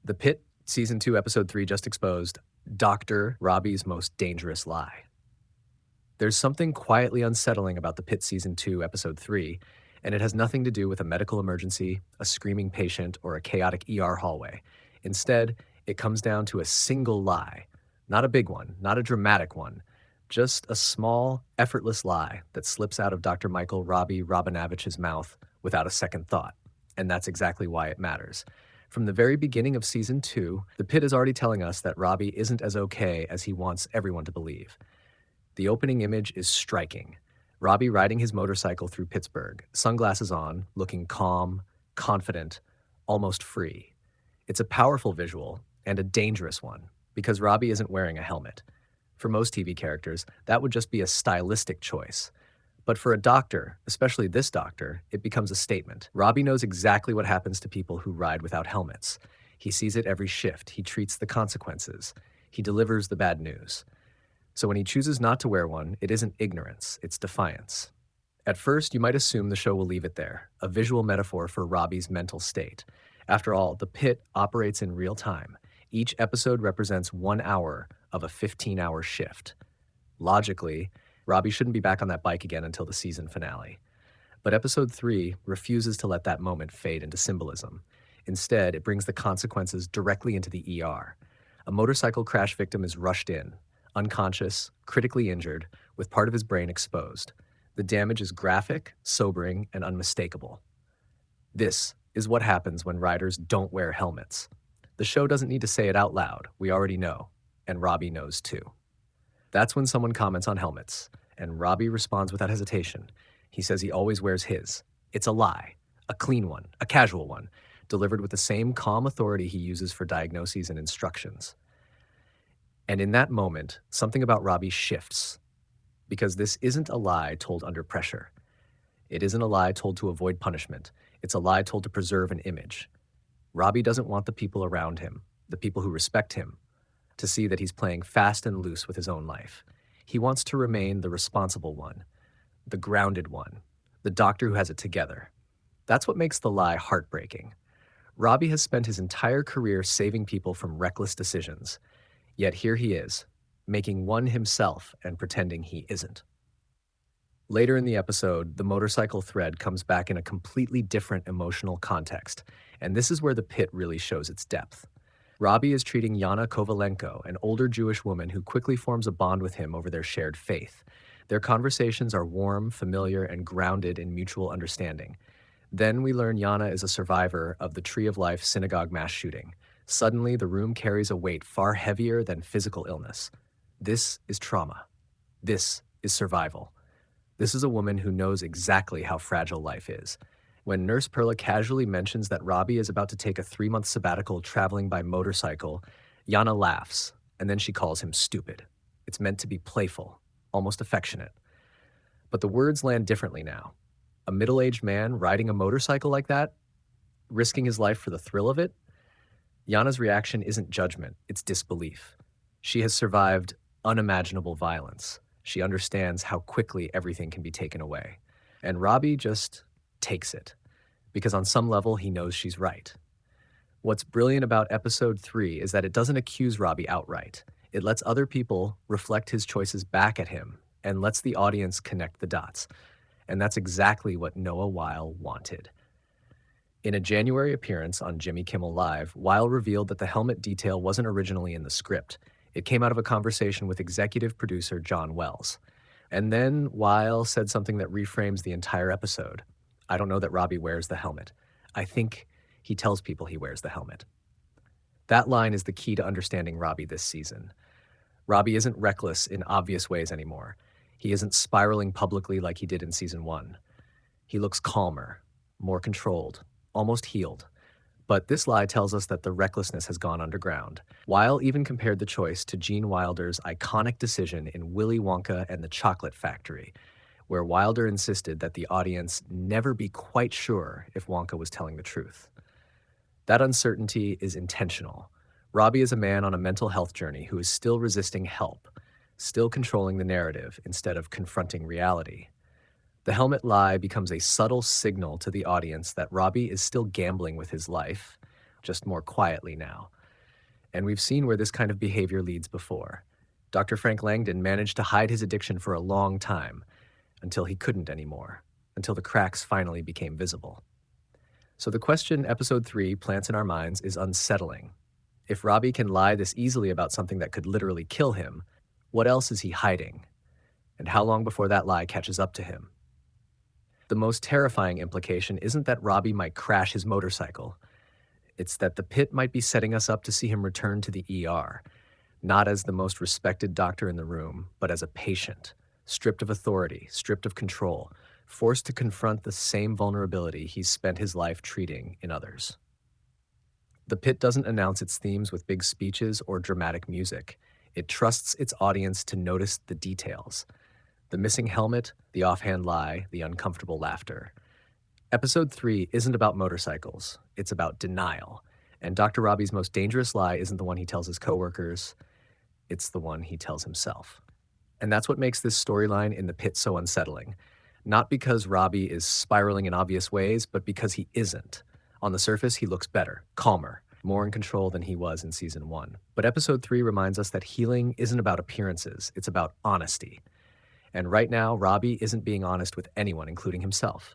The Pitt Season 2, Episode 3 just exposed Dr. Robby's most dangerous lie. There's something quietly unsettling about the Pitt Season 2, Episode 3, and it has nothing to do with a medical emergency, a screaming patient, or a chaotic ER hallway. Instead, it comes down to a single lie. Not a big one, not a dramatic one, just a small, effortless lie that slips out of Dr. Michael Robby Robinavitch's mouth without a second thought. And that's exactly why it matters. From the very beginning of Season 2, the Pitt is already telling us that Robby isn't as okay as he wants everyone to believe. The opening image is striking. Robby riding his motorcycle through Pittsburgh, sunglasses on, looking calm, confident, almost free. It's a powerful visual and a dangerous one because Robby isn't wearing a helmet. For most TV characters, that would just be a stylistic choice. But for a doctor, especially this doctor, it becomes a statement. Robby knows exactly what happens to people who ride without helmets. He sees it every shift. He treats the consequences. He delivers the bad news. So when he chooses not to wear one, it isn't ignorance, it's defiance. At first, you might assume the show will leave it there, a visual metaphor for Robby's mental state. After all, the Pitt operates in real time. Each episode represents 1 hour of a 15-hour shift. Logically, Robby shouldn't be back on that bike again until the season finale. But Episode 3 refuses to let that moment fade into symbolism. Instead, it brings the consequences directly into the ER. A motorcycle crash victim is rushed in, unconscious, critically injured, with part of his brain exposed. The damage is graphic, sobering, and unmistakable. This is what happens when riders don't wear helmets. The show doesn't need to say it out loud. We already know, and Robby knows too. That's when someone comments on helmets, and Robby responds without hesitation. He says he always wears his. It's a lie, a clean one, a casual one, delivered with the same calm authority he uses for diagnoses and instructions. And in that moment, something about Robby shifts, because this isn't a lie told under pressure. It isn't a lie told to avoid punishment. It's a lie told to preserve an image. Robby doesn't want the people around him, the people who respect him, to see that he's playing fast and loose with his own life. He wants to remain the responsible one, the grounded one, the doctor who has it together. That's what makes the lie heartbreaking. Robby has spent his entire career saving people from reckless decisions. Yet here he is, making one himself and pretending he isn't. Later in the episode, the motorcycle thread comes back in a completely different emotional context, and this is where the Pitt really shows its depth. Robby is treating Yana Kovalenko, an older Jewish woman who quickly forms a bond with him over their shared faith. Their conversations are warm, familiar, and grounded in mutual understanding. Then we learn Yana is a survivor of the Tree of Life synagogue mass shooting. Suddenly, the room carries a weight far heavier than physical illness. This is trauma. This is survival. This is a woman who knows exactly how fragile life is. When Nurse Perla casually mentions that Robby is about to take a 3-month sabbatical traveling by motorcycle, Yana laughs, and then she calls him stupid. It's meant to be playful, almost affectionate. But the words land differently now. A middle-aged man riding a motorcycle like that, risking his life for the thrill of it? Yana's reaction isn't judgment, it's disbelief. She has survived unimaginable violence. She understands how quickly everything can be taken away. And Robby just takes it, because on some level he knows she's right. What's brilliant about Episode 3 is that it doesn't accuse Robby outright. It lets other people reflect his choices back at him and lets the audience connect the dots. And that's exactly what Noah Wyle wanted. In a January appearance on Jimmy Kimmel Live, Wyle revealed that the helmet detail wasn't originally in the script. It came out of a conversation with executive producer John Wells. And then Wyle said something that reframes the entire episode. I don't know that Robby wears the helmet. I think he tells people he wears the helmet. That line is the key to understanding Robby this season. Robby isn't reckless in obvious ways anymore. He isn't spiraling publicly like he did in Season 1. He looks calmer, more controlled, almost healed. But this lie tells us that the recklessness has gone underground. Wyle even compared the choice to Gene Wilder's iconic decision in Willy Wonka and the Chocolate Factory, where Wilder insisted that the audience never be quite sure if Wonka was telling the truth. That uncertainty is intentional. Robby is a man on a mental health journey who is still resisting help, still controlling the narrative instead of confronting reality. The helmet lie becomes a subtle signal to the audience that Robby is still gambling with his life, just more quietly now. And we've seen where this kind of behavior leads before. Dr. Frank Langdon managed to hide his addiction for a long time, until he couldn't anymore, until the cracks finally became visible. So the question episode 3 plants in our minds is unsettling. If Robby can lie this easily about something that could literally kill him, what else is he hiding? And how long before that lie catches up to him? The most terrifying implication isn't that Robby might crash his motorcycle. It's that the Pitt might be setting us up to see him return to the ER, not as the most respected doctor in the room, but as a patient, stripped of authority, stripped of control, forced to confront the same vulnerability he's spent his life treating in others. The Pitt doesn't announce its themes with big speeches or dramatic music. It trusts its audience to notice the details. The missing helmet, the offhand lie, the uncomfortable laughter. Episode 3 isn't about motorcycles. It's about denial. And Dr. Robby's most dangerous lie isn't the one he tells his coworkers. It's the one he tells himself. And that's what makes this storyline in the Pitt so unsettling. Not because Robby is spiraling in obvious ways, but because he isn't. On the surface, he looks better, calmer, more in control than he was in season 1. But episode 3 reminds us that healing isn't about appearances, it's about honesty. And right now, Robby isn't being honest with anyone, including himself.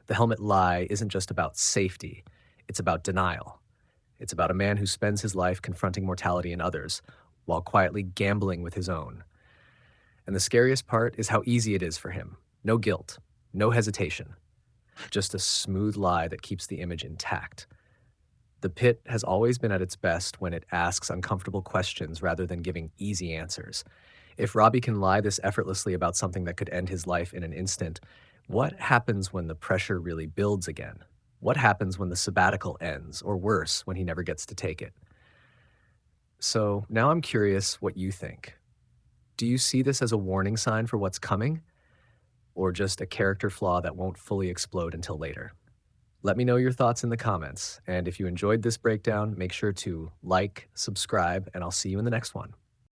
The helmet lie isn't just about safety, it's about denial. It's about a man who spends his life confronting mortality in others, while quietly gambling with his own. And the scariest part is how easy it is for him. No guilt, no hesitation. Just a smooth lie that keeps the image intact. The Pitt has always been at its best when it asks uncomfortable questions rather than giving easy answers. If Robby can lie this effortlessly about something that could end his life in an instant, what happens when the pressure really builds again? What happens when the sabbatical ends, or worse, when he never gets to take it? So now I'm curious what you think. Do you see this as a warning sign for what's coming? Or just a character flaw that won't fully explode until later? Let me know your thoughts in the comments, and if you enjoyed this breakdown, make sure to like, subscribe, and I'll see you in the next one.